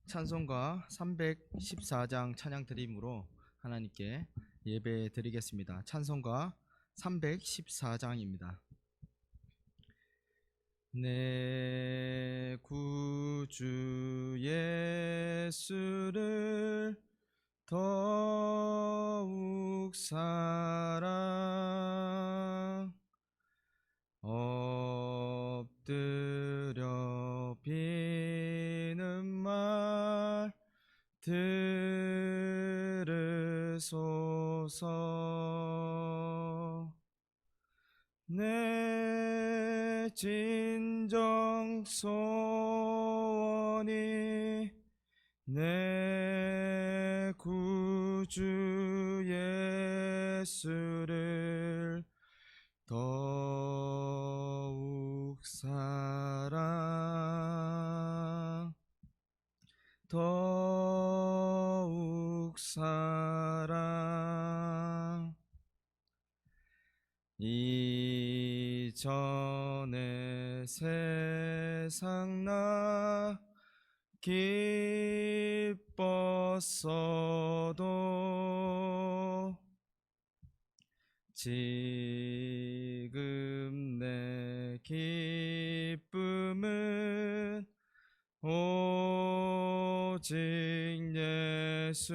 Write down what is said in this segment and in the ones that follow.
찬송가 314장 찬양 드림으로 하나님께 예배 드리겠습니다. 찬송가 314장입니다. 내 구주 예수를 더욱 사랑 엎드려 비는 말 들으소서. 내 진정 소원이 내 구주 예수를 더욱 사랑 더욱 사랑 이전에 세상 나 기뻤어도 지금 내 기쁨은 오직 예수.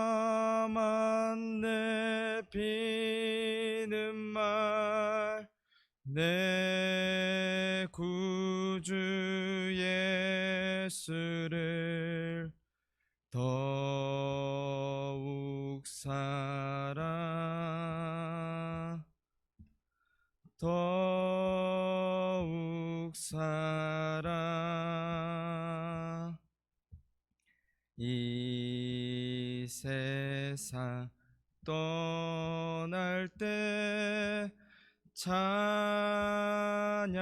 다만 내 비는 말 내 구주 예수를 더욱 사랑 더욱 사랑 이 세상 떠날 때 찬양하고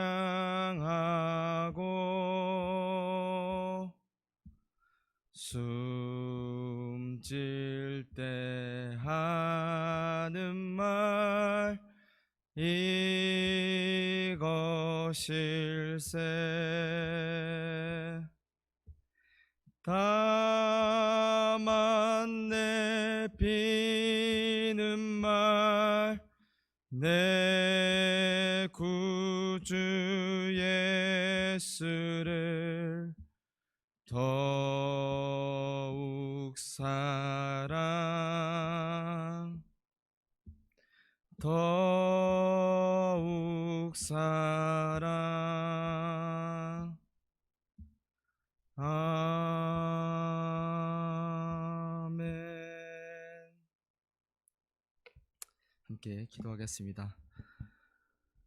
숨질 때 하는 말 이것일세. 다만 내 비는 말 내 구주 예수를 더욱 사랑 더욱 사랑. 아멘. 함께 기도하겠습니다.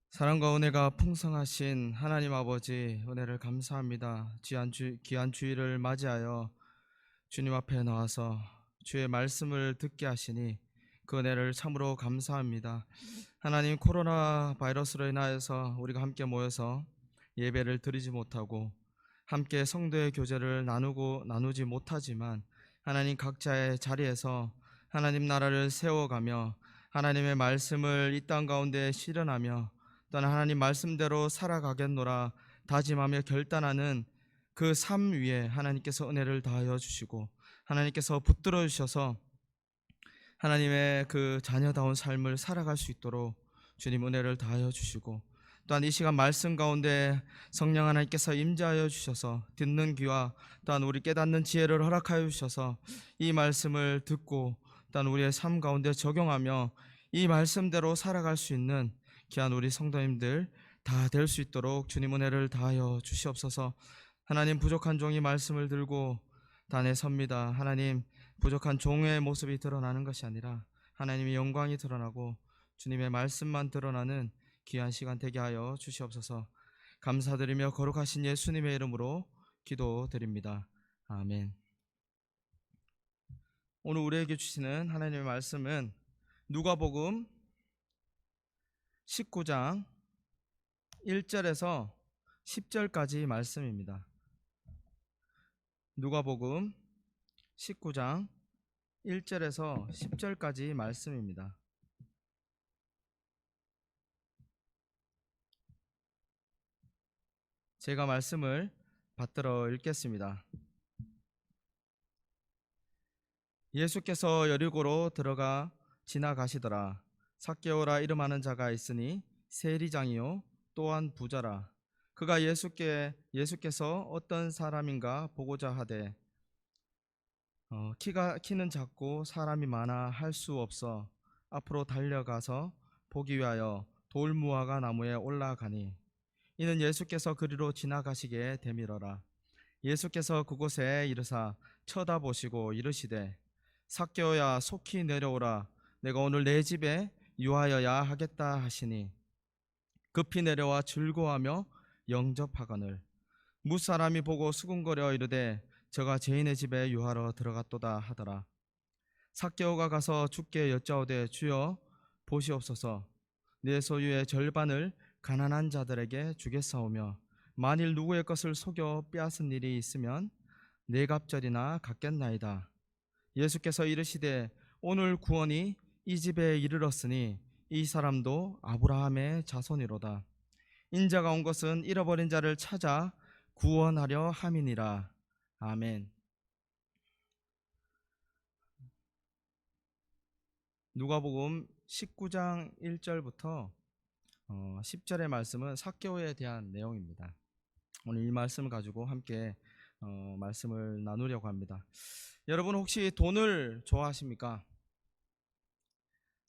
사랑과 은혜가 풍성하신 하나님 아버지, 은혜를 감사합니다. 귀한 주일을 맞이하여 주님 앞에 나와서 주의 말씀을 듣게 하시니 그 은혜를 참으로 감사합니다. 하나님, 코로나 바이러스로 인하여서 우리가 함께 모여서 예배를 드리지 못하고 함께 성도의 교제를 나누지 못하지만 하나님, 각자의 자리에서 하나님 나라를 세워가며 하나님의 말씀을 이 땅 가운데 실현하며 또한 하나님 말씀대로 살아가겠노라 다짐하며 결단하는 그 삶 위에 하나님께서 은혜를 다하여 주시고 하나님께서 붙들어 주셔서 하나님의 그 자녀다운 삶을 살아갈 수 있도록 주님 은혜를 다하여 주시고, 또한 이 시간 말씀 가운데 성령 하나님께서 임재하여 주셔서 듣는 귀와 또한 우리 깨닫는 지혜를 허락하여 주셔서 이 말씀을 듣고 또한 우리의 삶 가운데 적용하며 이 말씀대로 살아갈 수 있는 귀한 우리 성도님들 다 될 수 있도록 주님 은혜를 다하여 주시옵소서. 하나님, 부족한 종이 말씀을 들고 단에 섭니다. 하나님, 부족한 종의 모습이 드러나는 것이 아니라 하나님의 영광이 드러나고 주님의 말씀만 드러나는 귀한 시간 되게 하여 주시옵소서. 감사드리며 거룩하신 예수님의 이름으로 기도드립니다. 아멘. 오늘 우리에게 주시는 하나님의 말씀은 누가복음 19장 1절에서 10절까지 말씀입니다. 누가복음 19장 1절에서 10절까지 말씀입니다. 제가 말씀을 받들어 읽겠습니다. 예수께서 여리고로 들어가 지나가시더라. 삭개오라 이름하는 자가 있으니 세리장이요 또한 부자라. 그가 예수께서 어떤 사람인가 보고자 하되 키는 작고 사람이 많아 할 수 없어 앞으로 달려가서 보기 위하여 돌무화과 나무에 올라가니 이는 예수께서 그리로 지나가시기에 되밀어라. 예수께서 그곳에 이르사 쳐다보시고 이르시되 삭개오야 속히 내려오라. 내가 오늘 내 집에 유하여야 하겠다 하시니 급히 내려와 즐거워하며 영접하거늘 무사람이 보고 수군거려 이르되 저가 죄인의 집에 유하러 들어갔도다 하더라. 삭개오가 가서 주께 여짜오되 주여 보시옵소서 내 소유의 절반을 가난한 자들에게 주겠사오며 만일 누구의 것을 속여 빼앗은 일이 있으면 네 갑절이나 갚겠나이다. 예수께서 이르시되 오늘 구원이 이 집에 이르렀으니 이 사람도 아브라함의 자손이로다. 인자가 온 것은 잃어버린 자를 찾아 구원하려 함이니라. 아멘. 누가복음 19장 1절부터 10절의 말씀은 삭개오에 대한 내용입니다. 오늘 이 말씀을 가지고 함께 말씀을 나누려고 합니다. 여러분 혹시 돈을 좋아하십니까?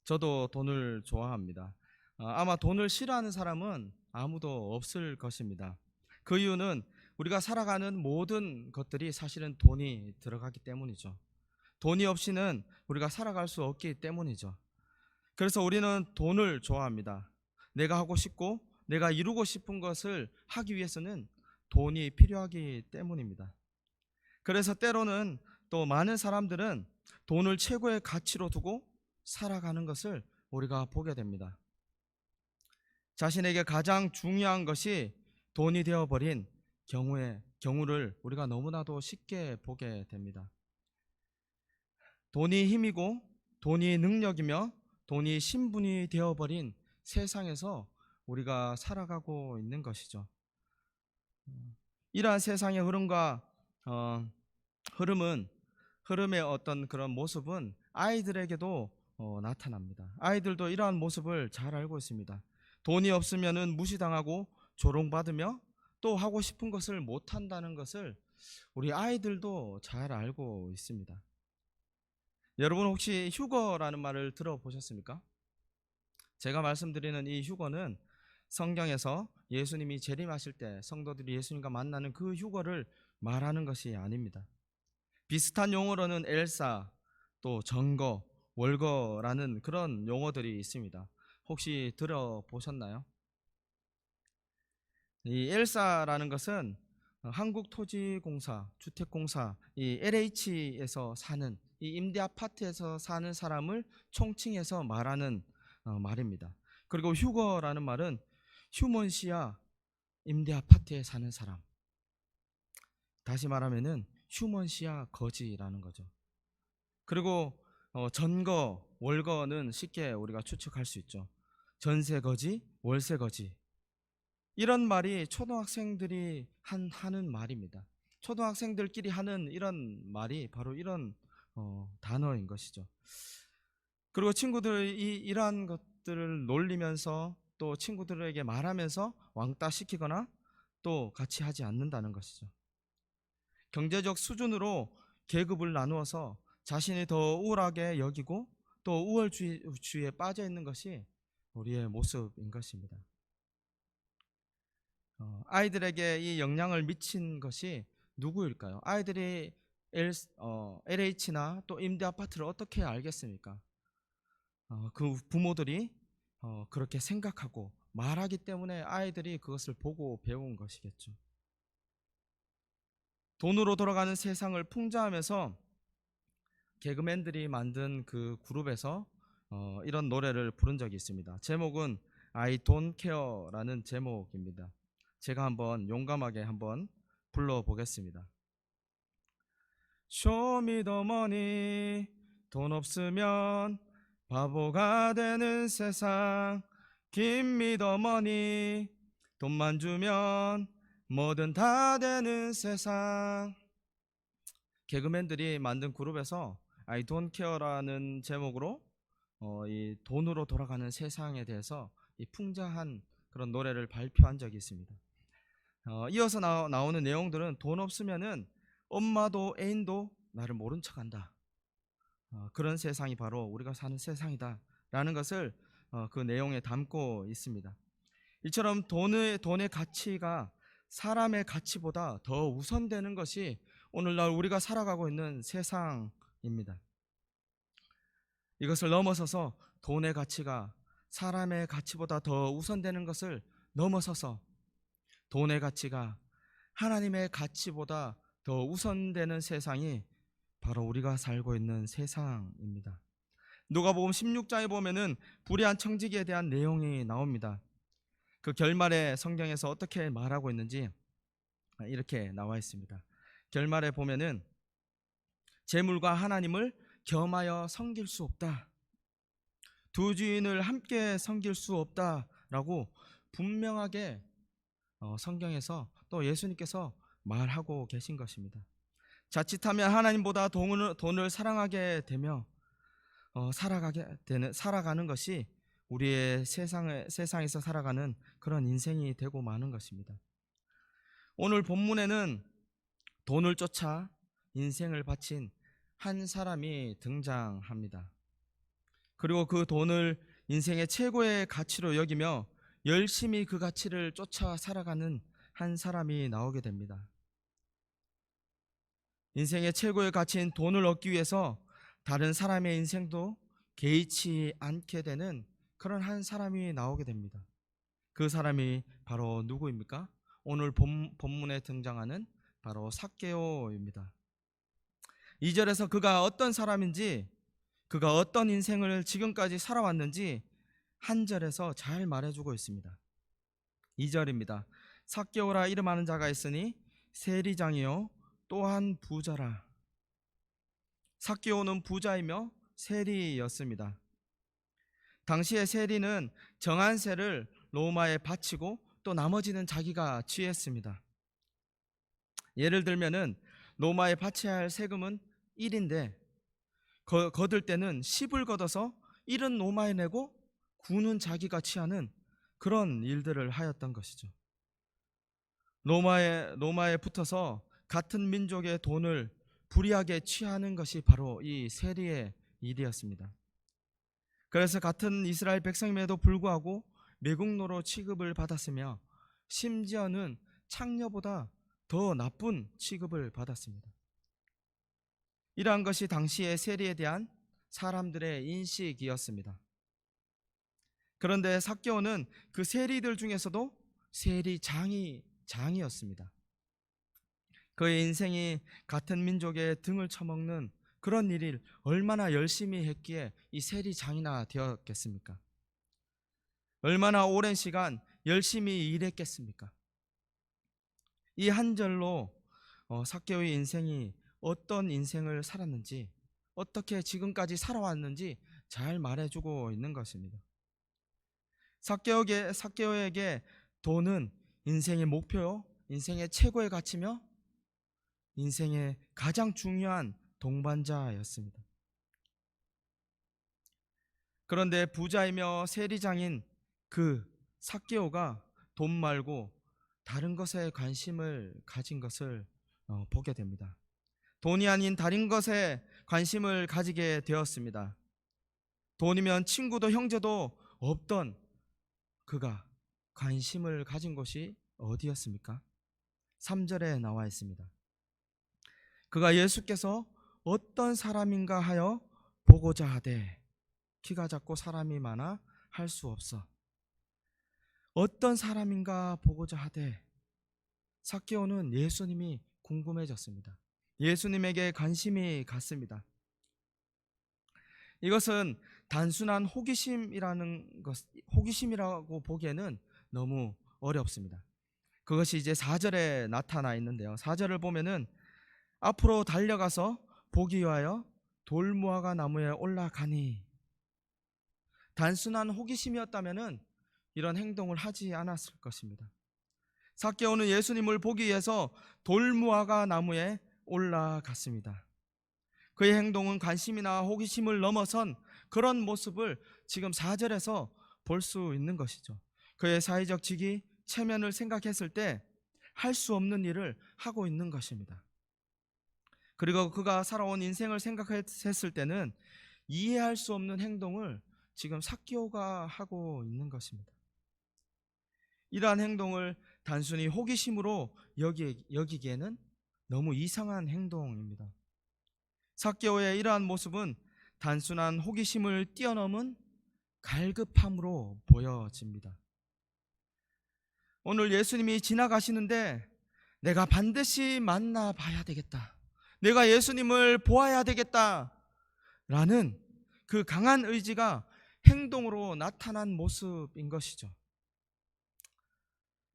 저도 돈을 좋아합니다. 아마 돈을 싫어하는 사람은 아무도 없을 것입니다. 그 이유는 우리가 살아가는 모든 것들이 사실은 돈이 들어가기 때문이죠. 돈이 없이는 우리가 살아갈 수 없기 때문이죠. 그래서 우리는 돈을 좋아합니다. 내가 하고 싶고 내가 이루고 싶은 것을 하기 위해서는 돈이 필요하기 때문입니다. 그래서 때로는 또 많은 사람들은 돈을 최고의 가치로 두고 살아가는 것을 우리가 보게 됩니다. 자신에게 가장 중요한 것이 돈이 되어버린 경우를 우리가 너무나도 쉽게 보게 됩니다. 돈이 힘이고 돈이 능력이며 돈이 신분이 되어버린 세상에서 우리가 살아가고 있는 것이죠. 이러한 세상의 흐름의 어떤 그런 모습은 아이들에게도 나타납니다. 아이들도 이러한 모습을 잘 알고 있습니다. 돈이 없으면은 무시당하고 조롱받으며 또 하고 싶은 것을 못한다는 것을 우리 아이들도 잘 알고 있습니다. 여러분 혹시 휴거라는 말을 들어보셨습니까? 제가 말씀드리는 이 휴거는 성경에서 예수님이 재림하실 때 성도들이 예수님과 만나는 그 휴거를 말하는 것이 아닙니다. 비슷한 용어로는 엘사, 또 전거, 월거라는 그런 용어들이 있습니다. 혹시 들어보셨나요? 이 엘사라는 것은 한국토지공사, 주택공사, 이 LH에서 사는 이 임대 아파트에서 사는 사람을 총칭해서 말하는 말입니다. 그리고 휴거라는 말은 휴먼시아 임대 아파트에 사는 사람. 다시 말하면은 휴먼시아 거지라는 거죠. 그리고 전거, 월거는 쉽게 우리가 추측할 수 있죠. 전세 거지, 월세 거지. 이런 말이 초등학생들이 하는 말입니다. 초등학생들끼리 하는 이런 말이 바로 이런 단어인 것이죠. 그리고 친구들이 이러한 것들을 놀리면서 또 친구들에게 말하면서 왕따 시키거나 또 같이 하지 않는다는 것이죠. 경제적 수준으로 계급을 나누어서 자신이 더 우월하게 여기고 또 우월주의에 빠져 있는 것이 우리의 모습인 것입니다. 아이들에게 이 영향을 미친 것이 누구일까요? 아이들이 LH나 또 임대 아파트를 어떻게 알겠습니까? 그 부모들이 그렇게 생각하고 말하기 때문에 아이들이 그것을 보고 배운 것이겠죠. 돈으로 돌아가는 세상을 풍자하면서 개그맨들이 만든 그 그룹에서 이런 노래를 부른 적이 있습니다. 제목은 I Don't Care라는 제목입니다. 제가 한번 용감하게 한번 불러보겠습니다. Show me the money. 돈 없으면 바보가 되는 세상. Give me the money. 돈만 주면 뭐든 다 되는 세상. 개그맨들이 만든 그룹에서 I don't care라는 제목으로 이 돈으로 돌아가는 세상에 대해서 이 풍자한 그런 노래를 발표한 적이 있습니다. 이어서 나오는 내용들은 돈 없으면은 엄마도 애인도 나를 모른 척한다. 그런 세상이 바로 우리가 사는 세상이다 라는 것을 그 내용에 담고 있습니다. 이처럼 돈의 가치가 사람의 가치보다 더 우선되는 것이 오늘날 우리가 살아가고 있는 세상입니다. 이것을 넘어서서 돈의 가치가 사람의 가치보다 더 우선되는 것을 넘어서서 돈의 가치가 하나님의 가치보다 더 우선되는 세상이 바로 우리가 살고 있는 세상입니다. 누가복음 16장에 보면은 불의한 청지기에 대한 내용이 나옵니다. 그 결말에 성경에서 어떻게 말하고 있는지 이렇게 나와 있습니다. 결말에 보면은 재물과 하나님을 겸하여 섬길 수 없다. 두 주인을 함께 섬길 수 없다라고 분명하게 성경에서 또 예수님께서 말하고 계신 것입니다. 자칫하면 하나님보다 돈을 사랑하게 되며 살아가는 것이 우리의 세상에서 살아가는 그런 인생이 되고 마는 것입니다. 오늘 본문에는 돈을 쫓아 인생을 바친 한 사람이 등장합니다. 그리고 그 돈을 인생의 최고의 가치로 여기며 열심히 그 가치를 쫓아 살아가는 한 사람이 나오게 됩니다. 인생의 최고의 가치인 돈을 얻기 위해서 다른 사람의 인생도 개의치 않게 되는 그런 한 사람이 나오게 됩니다. 그 사람이 바로 누구입니까? 오늘 본문에 등장하는 바로 삭개오입니다. 2절에서 그가 어떤 사람인지, 그가 어떤 인생을 지금까지 살아왔는지 한 절에서 잘 말해주고 있습니다. 2절입니다. 삭개오라 이름하는 자가 있으니 세리장이요 또한 부자라. 삭개오는 부자이며 세리였습니다. 당시의 세리는 정한 세를 로마에 바치고 또 나머지는 자기가 취했습니다. 예를 들면은 로마에 바쳐야 할 세금은 1인데 거둘 때는 10을 걷어서 1은 로마에 내고 9는 자기가 취하는 그런 일들을 하였던 것이죠. 로마에 붙어서 같은 민족의 돈을 불이하게 취하는 것이 바로 이 세리의 일이었습니다. 그래서 같은 이스라엘 백성임에도 불구하고 매국노로 취급을 받았으며 심지어는 창녀보다 더 나쁜 취급을 받았습니다. 이러한 것이 당시의 세리에 대한 사람들의 인식이었습니다. 그런데 삭개오는 그 세리들 중에서도 세리장이었습니다. 그의 인생이 같은 민족의 등을 쳐먹는 그런 일을 얼마나 열심히 했기에 이 세리장이나 되었겠습니까? 얼마나 오랜 시간 열심히 일했겠습니까? 이 한 절로 삭개오의 인생이 어떤 인생을 살았는지, 어떻게 지금까지 살아왔는지 잘 말해주고 있는 것입니다. 삭개오에게 돈은 인생의 목표요, 인생의 최고의 가치며 인생의 가장 중요한 동반자였습니다. 그런데 부자이며 세리장인 그 삭개오가 돈 말고 다른 것에 관심을 가진 것을 보게 됩니다. 돈이 아닌 다른 것에 관심을 가지게 되었습니다. 돈이면 친구도 형제도 없던 그가 관심을 가진 곳이 어디였습니까? 3절에 나와 있습니다. 그가 예수께서 어떤 사람인가 하여 보고자 하되 키가 작고 사람이 많아 할 수 없어. 어떤 사람인가 보고자 하되 삭개오는 예수님이 궁금해졌습니다. 예수님에게 관심이 갔습니다. 이것은 단순한 호기심이라고 보기에는 너무 어렵습니다. 그것이 이제 4절에 나타나 있는데요. 4절을 보면은 앞으로 달려가서 보기 위하여 돌무화과 나무에 올라가니, 단순한 호기심이었다면은 이런 행동을 하지 않았을 것입니다. 삭개오는 예수님을 보기 위해서 돌무화과 나무에 올라갔습니다. 그의 행동은 관심이나 호기심을 넘어선 그런 모습을 지금 4절에서 볼 수 있는 것이죠. 그의 사회적 직위, 체면을 생각했을 때 할 수 없는 일을 하고 있는 것입니다. 그리고 그가 살아온 인생을 생각했을 때는 이해할 수 없는 행동을 지금 삭개오가 하고 있는 것입니다. 이러한 행동을 단순히 호기심으로 여기기에는 너무 이상한 행동입니다. 삭개오의 이러한 모습은 단순한 호기심을 뛰어넘은 갈급함으로 보여집니다. 오늘 예수님이 지나가시는데 내가 반드시 만나 봐야 되겠다, 내가 예수님을 보아야 되겠다 라는 그 강한 의지가 행동으로 나타난 모습인 것이죠.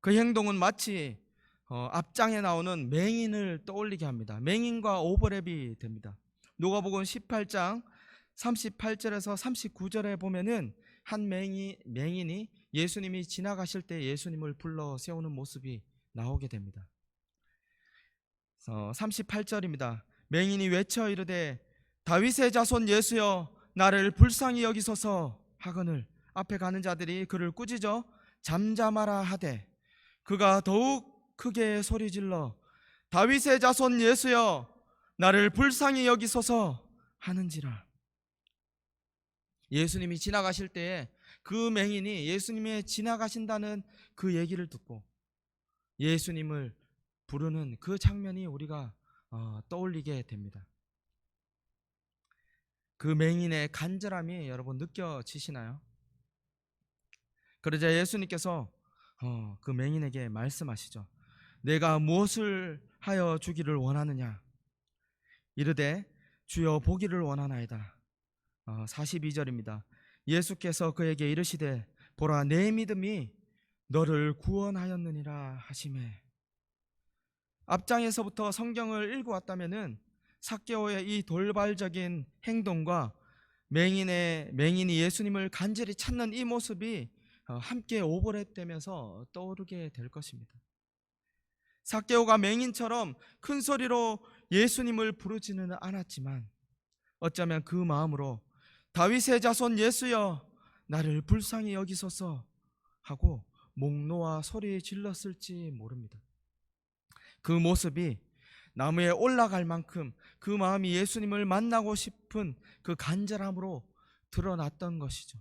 그 행동은 마치 앞장에 나오는 맹인을 떠올리게 합니다. 맹인과 오버랩이 됩니다. 누가복음 18장 38절에서 39절에 보면은 한 맹인이 예수님이 지나가실 때 예수님을 불러 세우는 모습이 나오게 됩니다. 38절입니다. 맹인이 외쳐 이르되 다윗의 자손 예수여 나를 불쌍히 여기소서 하거늘 앞에 가는 자들이 그를 꾸짖어 잠잠하라 하되 그가 더욱 크게 소리질러 다윗의 자손 예수여 나를 불쌍히 여기소서 하는지라. 예수님이 지나가실 때에 그 맹인이 예수님이 지나가신다는 그 얘기를 듣고 예수님을 부르는 그 장면이 우리가 떠올리게 됩니다. 그 맹인의 간절함이 여러분 느껴지시나요? 그러자 예수님께서 그 맹인에게 말씀하시죠. 내가 무엇을 하여 주기를 원하느냐? 이르되 주여 보기를 원하나이다. 42절입니다. 예수께서 그에게 이르시되 보라 내 믿음이 너를 구원하였느니라 하시매. 앞장에서부터 성경을 읽어왔다면은 삭개오의 이 돌발적인 행동과 맹인이 예수님을 간절히 찾는 이 모습이 함께 오버랩되면서 떠오르게 될 것입니다. 삭개오가 맹인처럼 큰 소리로 예수님을 부르지는 않았지만 어쩌면 그 마음으로 다윗의 자손 예수여 나를 불쌍히 여기소서 하고 목 놓아 소리 질렀을지 모릅니다. 그 모습이 나무에 올라갈 만큼 그 마음이 예수님을 만나고 싶은 그 간절함으로 드러났던 것이죠.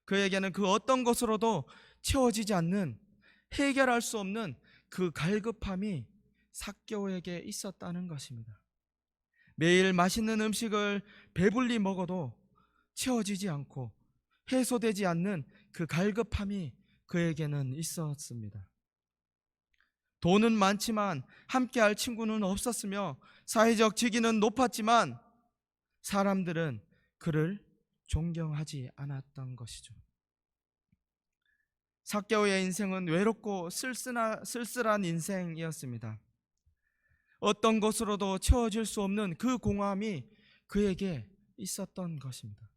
그에게는 그 어떤 것으로도 채워지지 않는, 해결할 수 없는 그 갈급함이 삭개오에게 있었다는 것입니다. 매일 맛있는 음식을 배불리 먹어도 채워지지 않고 해소되지 않는 그 갈급함이 그에게는 있었습니다. 돈은 많지만 함께할 친구는 없었으며 사회적 직위는 높았지만 사람들은 그를 존경하지 않았던 것이죠. 삭개오의 인생은 외롭고 쓸쓸한 인생이었습니다. 어떤 것으로도 채워질 수 없는 그 공허함이 그에게 있었던 것입니다.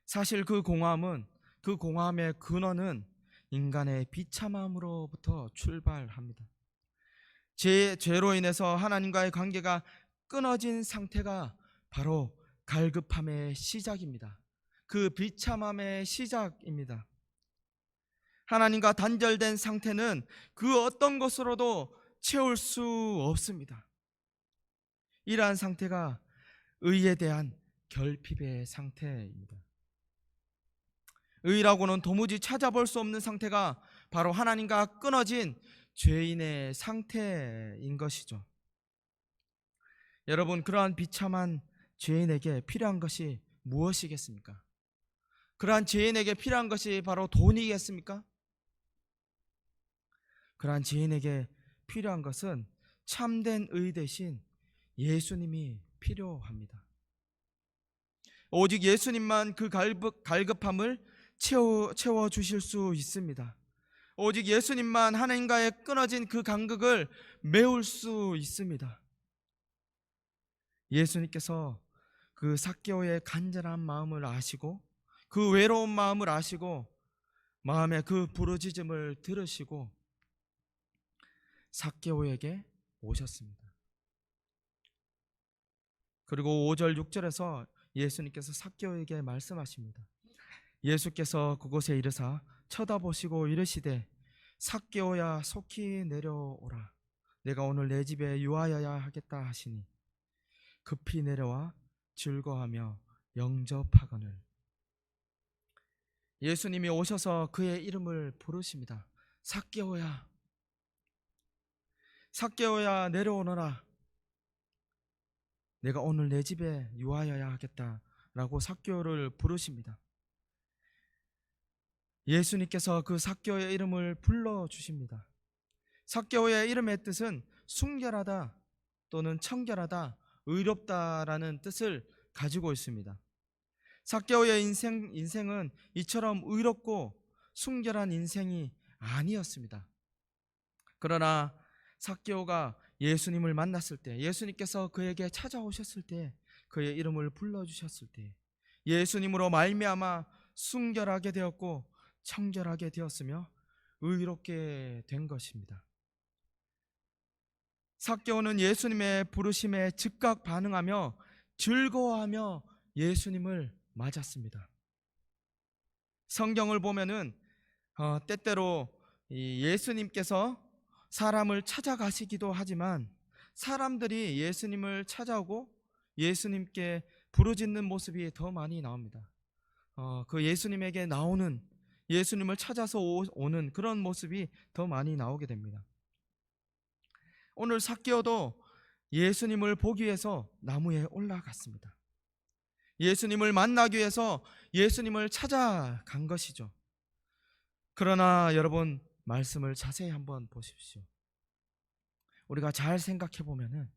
사실 그 공허함의 근원은 인간의 비참함으로부터 출발합니다. 죄로 인해서 하나님과의 관계가 끊어진 상태가 바로 갈급함의 시작입니다. 그 비참함의 시작입니다. 하나님과 단절된 상태는 그 어떤 것으로도 채울 수 없습니다. 이러한 상태가 의에 대한 결핍의 상태입니다. 의라고는 도무지 찾아볼 수 없는 상태가 바로 하나님과 끊어진 죄인의 상태인 것이죠. 여러분, 그러한 비참한 죄인에게 필요한 것이 무엇이겠습니까? 그러한 죄인에게 필요한 것이 바로 돈이겠습니까? 그러한 죄인에게 필요한 것은 참된 의 대신 예수님이 필요합니다. 오직 예수님만 그 갈급함을 채워주실 수 있습니다. 오직 예수님만 하나님과의 끊어진 그 간극을 메울 수 있습니다. 예수님께서 그 삭개오의 간절한 마음을 아시고 그 외로운 마음을 아시고 마음의 그 부르짖음을 들으시고 삭개오에게 오셨습니다. 그리고 5절 6절에서 예수님께서 삭개오에게 말씀하십니다. 예수께서 그곳에 이르사 쳐다보시고 이르시되 삭개오야 속히 내려오라. 내가 오늘 내 집에 유하여야 하겠다 하시니 급히 내려와 즐거워하며 영접하거늘. 예수님이 오셔서 그의 이름을 부르십니다. 삭개오야, 삭개오야 내려오너라. 내가 오늘 내 집에 유하여야 하겠다라고 삭개오를 부르십니다. 예수님께서 그 삭개오의 이름을 불러주십니다. 삭개오의 이름의 뜻은 순결하다 또는 청결하다, 의롭다라는 뜻을 가지고 있습니다. 삭개오의 인생은 이처럼 의롭고 순결한 인생이 아니었습니다. 그러나 삭개오가 예수님을 만났을 때, 예수님께서 그에게 찾아오셨을 때, 그의 이름을 불러주셨을 때 예수님으로 말미암아 순결하게 되었고 청결하게 되었으며 의롭게 된 것입니다. 삭개오는 예수님의 부르심에 즉각 반응하며 즐거워하며 예수님을 맞았습니다. 성경을 보면은 때때로 예수님께서 사람을 찾아가시기도 하지만 사람들이 예수님을 찾아오고 예수님께 부르짖는 모습이 더 많이 나옵니다. 그 예수님에게 나오는, 예수님을 찾아서 오는 그런 모습이 더 많이 나오게 됩니다. 오늘 삭개오도 예수님을 보기 위해서 나무에 올라갔습니다. 예수님을 만나기 위해서 예수님을 찾아간 것이죠. 그러나 여러분, 말씀을 자세히 한번 보십시오. 우리가 잘 생각해 보면은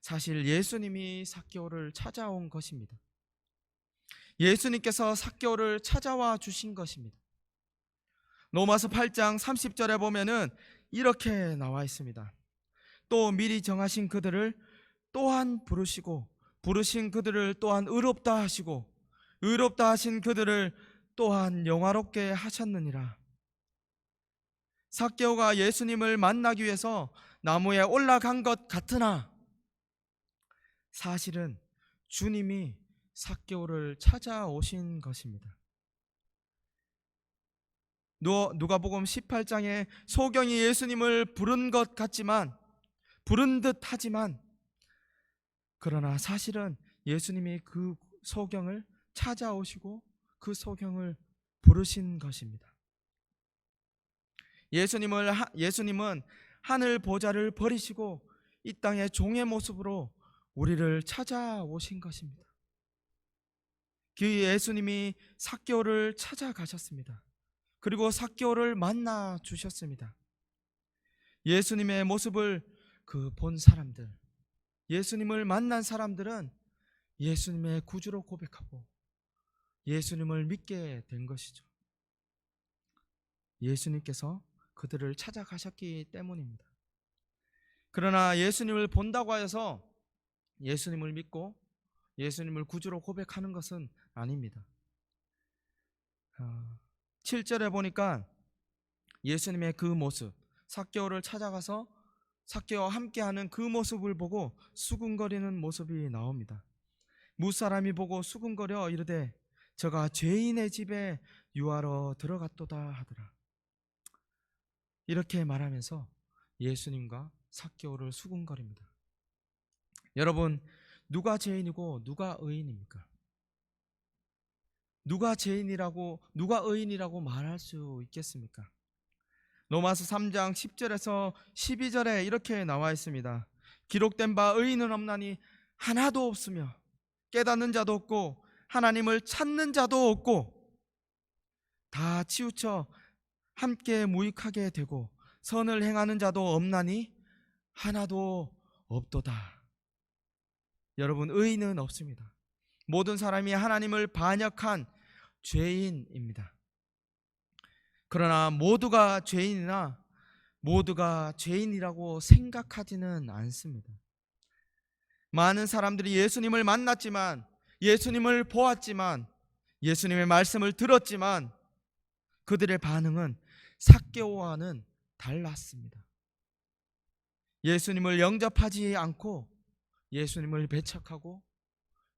사실 예수님이 삭개오를 찾아온 것입니다. 예수님께서 삭개오를 찾아와 주신 것입니다. 로마서 8장 30절에 보면은 이렇게 나와 있습니다. 또 미리 정하신 그들을 또한 부르시고 부르신 그들을 또한 의롭다 하시고 의롭다 하신 그들을 또한 영화롭게 하셨느니라. 삭개오가 예수님을 만나기 위해서 나무에 올라간 것 같으나 사실은 주님이 삭개오를 찾아오신 것입니다. 누가복음 18장에 소경이 예수님을 부른 것 같지만, 부른 듯 하지만, 그러나 사실은 예수님이 그 소경을 찾아오시고 그 소경을 부르신 것입니다. 예수님은 하늘 보좌를 버리시고 이 땅의 종의 모습으로 우리를 찾아오신 것입니다. 그 예수님이 삭개오를 찾아가셨습니다. 그리고 삭개오를 만나 주셨습니다. 예수님의 모습을 본 사람들, 예수님을 만난 사람들은 예수님의 구주로 고백하고 예수님을 믿게 된 것이죠. 예수님께서 그들을 찾아가셨기 때문입니다. 그러나 예수님을 본다고 해서 예수님을 믿고 예수님을 구주로 고백하는 것은 아닙니다. 7절에 보니까 예수님의 그 모습, 삭개오를 찾아가서 삭개오와 함께하는 그 모습을 보고 수군거리는 모습이 나옵니다. 무사람이 보고 수군거려 이르되 저가 죄인의 집에 유하러 들어갔도다 하더라. 이렇게 말하면서 예수님과 삭개오를 수군거립니다. 여러분, 누가 죄인이고 누가 의인입니까? 누가 죄인이라고, 누가 의인이라고 말할 수 있겠습니까? 로마서 3장 10절에서 12절에 이렇게 나와 있습니다. 기록된 바 의인은 없나니 하나도 없으며 깨닫는 자도 없고 하나님을 찾는 자도 없고 다 치우쳐 함께 무익하게 되고 선을 행하는 자도 없나니 하나도 없도다. 여러분, 의인은 없습니다. 모든 사람이 하나님을 반역한 죄인입니다. 그러나 모두가 죄인이나 모두가 죄인이라고 생각하지는 않습니다. 많은 사람들이 예수님을 만났지만, 예수님을 보았지만, 예수님의 말씀을 들었지만 그들의 반응은 삭개오와는 달랐습니다. 예수님을 영접하지 않고 예수님을 배척하고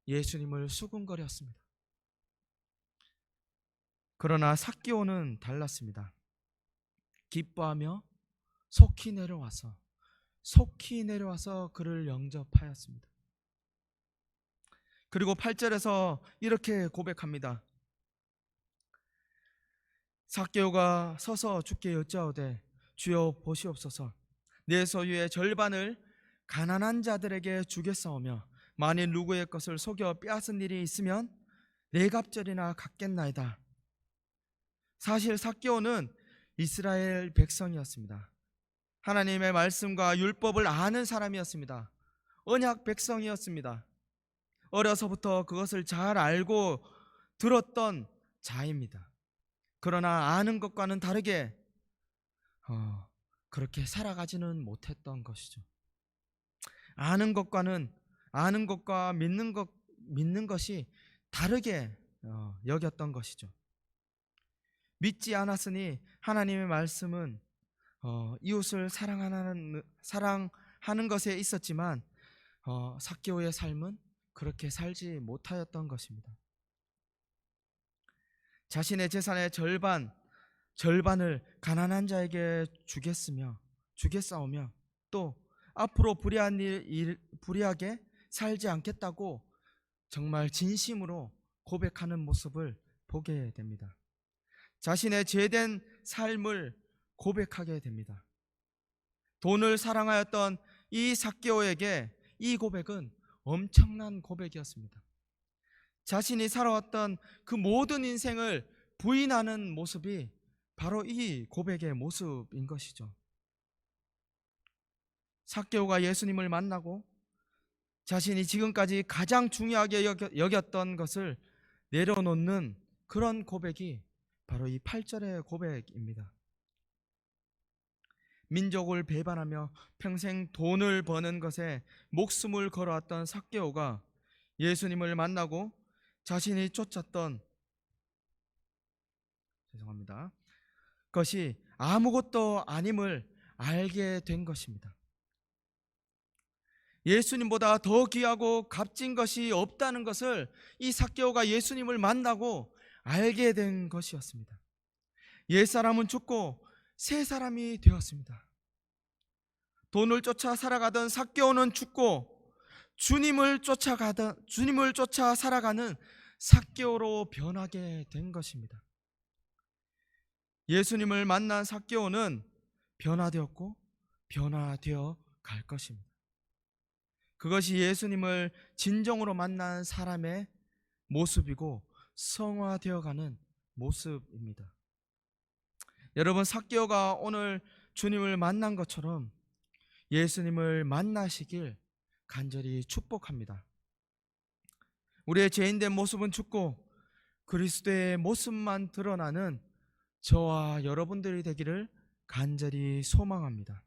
예수님을 수군거렸습니다. 그러나 삭개오는 달랐습니다. 기뻐하며 속히 내려와서 그를 영접하였습니다. 그리고 8절에서 이렇게 고백합니다. 삭개오가 서서 주께 여짜오되 주여 보시옵소서, 내 소유의 절반을 가난한 자들에게 주겠사오며 만일 누구의 것을 속여 빼앗은 일이 있으면 네 갑절이나 갚겠나이다. 사실 삭개오는 이스라엘 백성이었습니다. 하나님의 말씀과 율법을 아는 사람이었습니다. 언약 백성이었습니다. 어려서부터 그것을 잘 알고 들었던 자입니다. 그러나 아는 것과는 다르게 그렇게 살아가지는 못했던 것이죠. 아는 것과 믿는 것이 다르게 여겼던 것이죠. 믿지 않았으니 하나님의 말씀은 이웃을 사랑하는 것에 있었지만 삭개오의 삶은 그렇게 살지 못하였던 것입니다. 자신의 재산의 절반을 가난한 자에게 주겠사오며 또 앞으로 불의하게 살지 않겠다고 정말 진심으로 고백하는 모습을 보게 됩니다. 자신의 죄된 삶을 고백하게 됩니다. 돈을 사랑하였던 이 삭개오에게 이 고백은 엄청난 고백이었습니다. 자신이 살아왔던 그 모든 인생을 부인하는 모습이 바로 이 고백의 모습인 것이죠. 삭개오가 예수님을 만나고 자신이 지금까지 가장 중요하게 여겼던 것을 내려놓는 그런 고백이 바로 이 8절의 고백입니다. 민족을 배반하며 평생 돈을 버는 것에 목숨을 걸어왔던 삭개오가 예수님을 만나고 자신이 쫓았던 것이 아무것도 아님을 알게 된 것입니다. 예수님보다 더 귀하고 값진 것이 없다는 것을 이 삭개오가 예수님을 만나고 알게 된 것이었습니다. 옛사람은 죽고 새 사람이 되었습니다. 돈을 쫓아 살아가던 삭개오는 죽고 주님을 쫓아 살아가는 삭개오로 변하게 된 것입니다. 예수님을 만난 삭개오는 변화되었고 변화되어 갈 것입니다. 그것이 예수님을 진정으로 만난 사람의 모습이고 성화되어가는 모습입니다. 여러분, 삭개오가 오늘 주님을 만난 것처럼 예수님을 만나시길 간절히 축복합니다. 우리의 죄인된 모습은 죽고 그리스도의 모습만 드러나는 저와 여러분들이 되기를 간절히 소망합니다.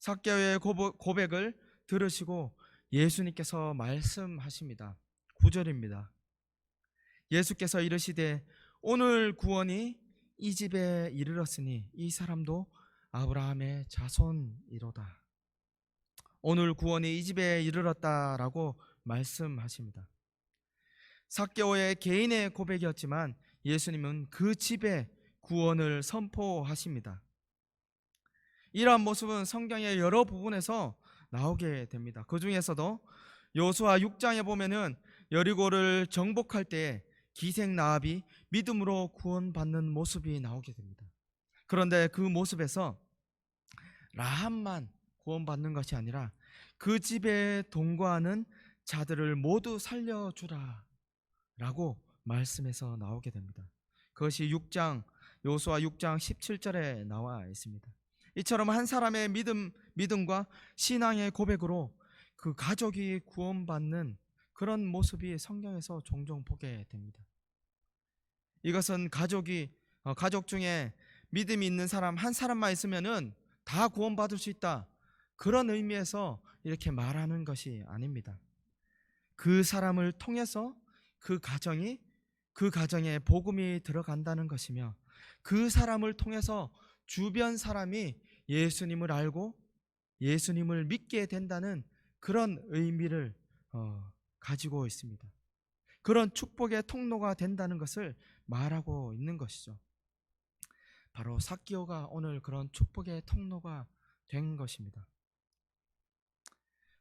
삭개오의 고백을 들으시고 예수님께서 말씀하십니다. 9절입니다. 예수께서 이르시되 오늘 구원이 이 집에 이르렀으니 이 사람도 아브라함의 자손이로다. 오늘 구원이 이 집에 이르렀다라고 말씀하십니다. 삭개오의 개인의 고백이었지만 예수님은 그 집에 구원을 선포하십니다. 이러한 모습은 성경의 여러 부분에서 나오게 됩니다. 그 중에서도 여호수아 6장에 보면은 여리고를 정복할 때 기생 라합이 믿음으로 구원받는 모습이 나오게 됩니다. 그런데 그 모습에서 라합만 구원받는 것이 아니라 그 집에 동거하는 자들을 모두 살려주라 라고 말씀에서 나오게 됩니다. 그것이 여호수아 6장 17절에 나와 있습니다. 이처럼 한 사람의 믿음과 신앙의 고백으로 그 가족이 구원받는 그런 모습이 성경에서 종종 보게 됩니다. 이것은 가족 중에 믿음이 있는 사람 한 사람만 있으면은 다 구원받을 수 있다, 그런 의미에서 이렇게 말하는 것이 아닙니다. 그 사람을 통해서 그 가정에 복음이 들어간다는 것이며 그 사람을 통해서 주변 사람이 예수님을 알고 예수님을 믿게 된다는 그런 의미를 가지고 있습니다. 그런 축복의 통로가 된다는 것을 말하고 있는 것이죠. 바로 삭개오가 오늘 그런 축복의 통로가 된 것입니다.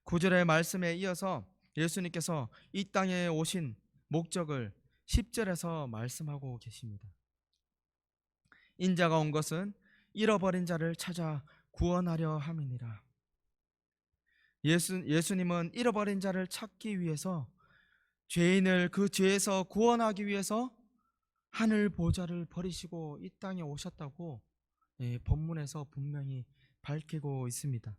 9절의 말씀에 이어서 예수님께서 이 땅에 오신 목적을 10절에서 말씀하고 계십니다. 인자가 온 것은 잃어버린 자를 찾아 구원하려 함이니라. 예수님은 잃어버린 자를 찾기 위해서, 죄인을 그 죄에서 구원하기 위해서 하늘 보좌를 버리시고 이 땅에 오셨다고 본문에서 분명히 밝히고 있습니다.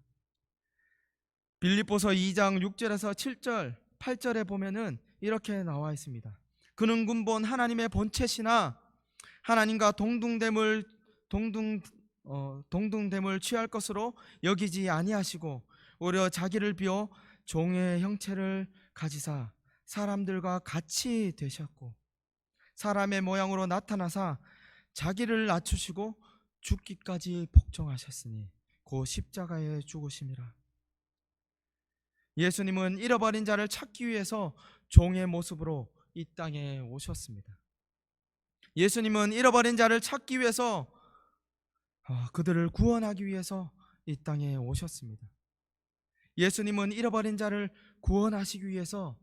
빌립보서 2장 6절에서 7절, 8절에 보면은 이렇게 나와 있습니다. 그는 근본 하나님의 본체시나 하나님과 동등됨을 취할 것으로 여기지 아니하시고 오히려 자기를 비워 종의 형체를 가지사 사람들과 같이 되셨고 사람의 모양으로 나타나사 자기를 낮추시고 죽기까지 복종하셨으니 곧 십자가에 죽으심이라. 예수님은 잃어버린 자를 찾기 위해서 종의 모습으로 이 땅에 오셨습니다. 예수님은 잃어버린 자를 찾기 위해서, 그들을 구원하기 위해서 이 땅에 오셨습니다. 예수님은 잃어버린 자를 구원하시기 위해서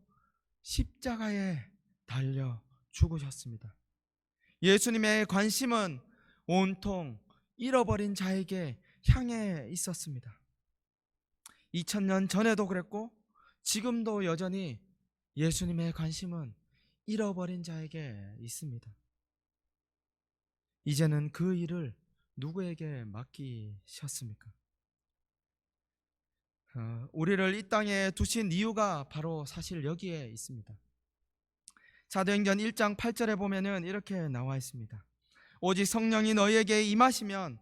십자가에 달려 죽으셨습니다. 예수님의 관심은 온통 잃어버린 자에게 향해 있었습니다. 2000년 전에도 그랬고 지금도 여전히 예수님의 관심은 잃어버린 자에게 있습니다. 이제는 그 일을 누구에게 맡기셨습니까? 우리를 이 땅에 두신 이유가 바로 사실 여기에 있습니다. 사도행전 1장 8절에 보면은 이렇게 나와 있습니다. 오직 성령이 너희에게 임하시면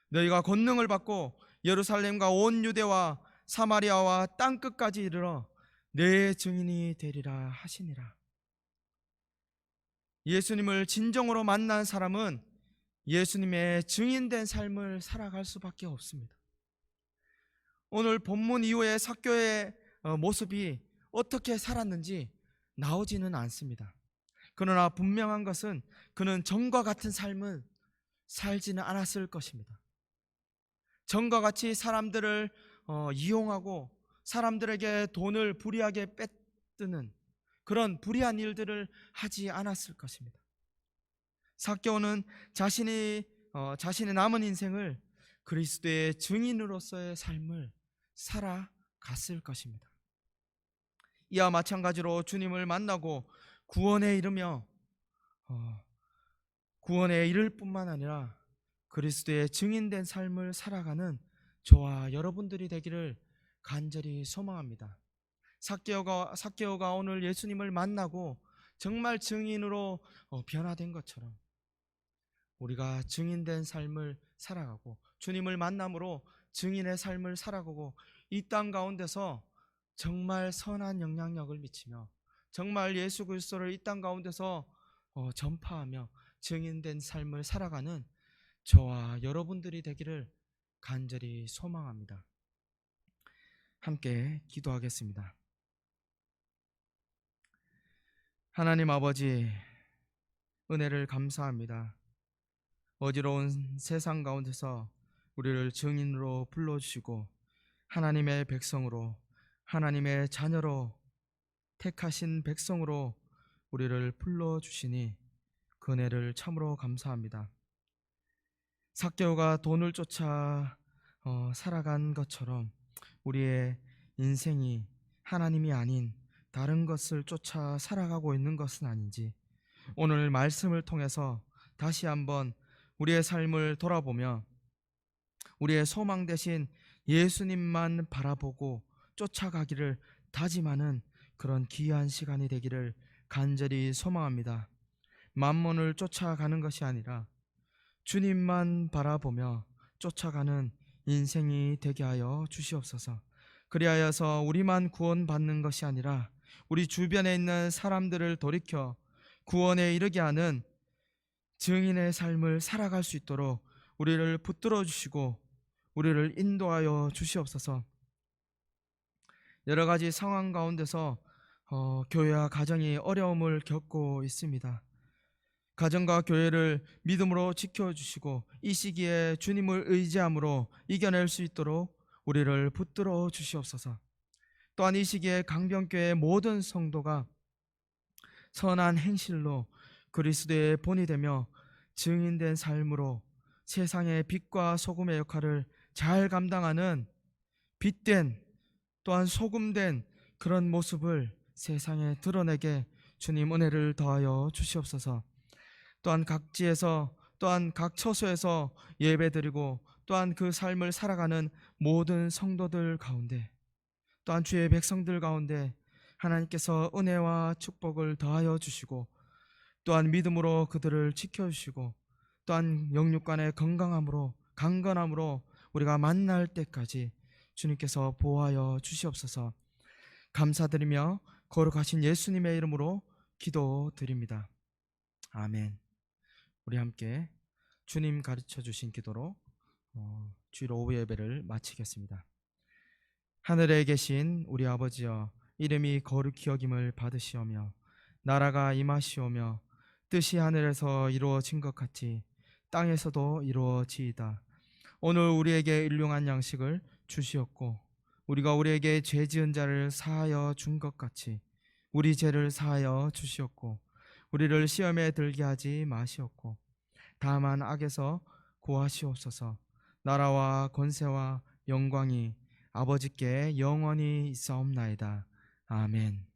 너희가 권능을 받고 예루살렘과 온 유대와 사마리아와 땅끝까지 이르러 내 증인이 되리라 하시니라. 예수님을 진정으로 만난 사람은 예수님의 증인된 삶을 살아갈 수밖에 없습니다. 오늘 본문 이후에 삭개오의 모습이 어떻게 살았는지 나오지는 않습니다. 그러나 분명한 것은 그는 전과 같은 삶을 살지는 않았을 것입니다. 전과 같이 사람들을 이용하고 사람들에게 돈을 불이하게 뺏드는 그런 불의한 일들을 하지 않았을 것입니다. 삭개오는 자신의 남은 인생을 그리스도의 증인으로서의 삶을 살아갔을 것입니다. 이와 마찬가지로 주님을 만나고 구원에 이르며 구원에 이를 뿐만 아니라 그리스도의 증인된 삶을 살아가는 저와 여러분들이 되기를 간절히 소망합니다. 삭개오가 오늘 예수님을 만나고 정말 증인으로 변화된 것처럼 우리가 증인된 삶을 살아가고 주님을 만남으로 증인의 삶을 살아가고 이 땅 가운데서 정말 선한 영향력을 미치며 정말 예수 그리스도를 이 땅 가운데서 전파하며 증인된 삶을 살아가는 저와 여러분들이 되기를 간절히 소망합니다. 함께 기도하겠습니다. 하나님 아버지, 은혜를 감사합니다. 어지러운 세상 가운데서 우리를 증인으로 불러주시고 하나님의 백성으로, 하나님의 자녀로, 택하신 백성으로 우리를 불러주시니 그 은혜를 참으로 감사합니다. 삭개오가 돈을 쫓아 살아간 것처럼 우리의 인생이 하나님이 아닌 다른 것을 쫓아 살아가고 있는 것은 아닌지 오늘 말씀을 통해서 다시 한번 우리의 삶을 돌아보며 우리의 소망 대신 예수님만 바라보고 쫓아가기를 다짐하는 그런 귀한 시간이 되기를 간절히 소망합니다. 만몬을 쫓아가는 것이 아니라 주님만 바라보며 쫓아가는 인생이 되게 하여 주시옵소서. 그리하여서 우리만 구원받는 것이 아니라 우리 주변에 있는 사람들을 돌이켜 구원에 이르게 하는 증인의 삶을 살아갈 수 있도록 우리를 붙들어 주시고 우리를 인도하여 주시옵소서. 여러 가지 상황 가운데서 교회와 가정이 어려움을 겪고 있습니다. 가정과 교회를 믿음으로 지켜주시고 이 시기에 주님을 의지함으로 이겨낼 수 있도록 우리를 붙들어 주시옵소서. 또한 이 시기에 강변교회 모든 성도가 선한 행실로 그리스도의 본이 되며 증인된 삶으로 세상의 빛과 소금의 역할을 잘 감당하는 빛된 또한 소금된 그런 모습을 세상에 드러내게 주님 은혜를 더하여 주시옵소서. 또한 각지에서 또한 각 처소에서 예배드리고 또한 그 삶을 살아가는 모든 성도들 가운데 또한 주의 백성들 가운데 하나님께서 은혜와 축복을 더하여 주시고 또한 믿음으로 그들을 지켜주시고 또한 영육간의 건강함으로 강건함으로 우리가 만날 때까지 주님께서 보호하여 주시옵소서. 감사드리며 거룩하신 예수님의 이름으로 기도드립니다. 아멘. 우리 함께 주님 가르쳐 주신 기도로 주일 오후 예배를 마치겠습니다. 하늘에 계신 우리 아버지여, 이름이 거룩히 여김을 받으시오며 나라가 임하시오며 뜻이 하늘에서 이루어진 것 같이 땅에서도 이루어지이다. 오늘 우리에게 일용할 양식을 주시옵고 우리가 우리에게 죄 지은 자를 사하여 준 것 같이 우리 죄를 사하여 주시옵고 우리를 시험에 들게 하지 마시옵고 다만 악에서 구하시옵소서. 나라와 권세와 영광이 아버지께 영원히 있사옵나이다. 아멘.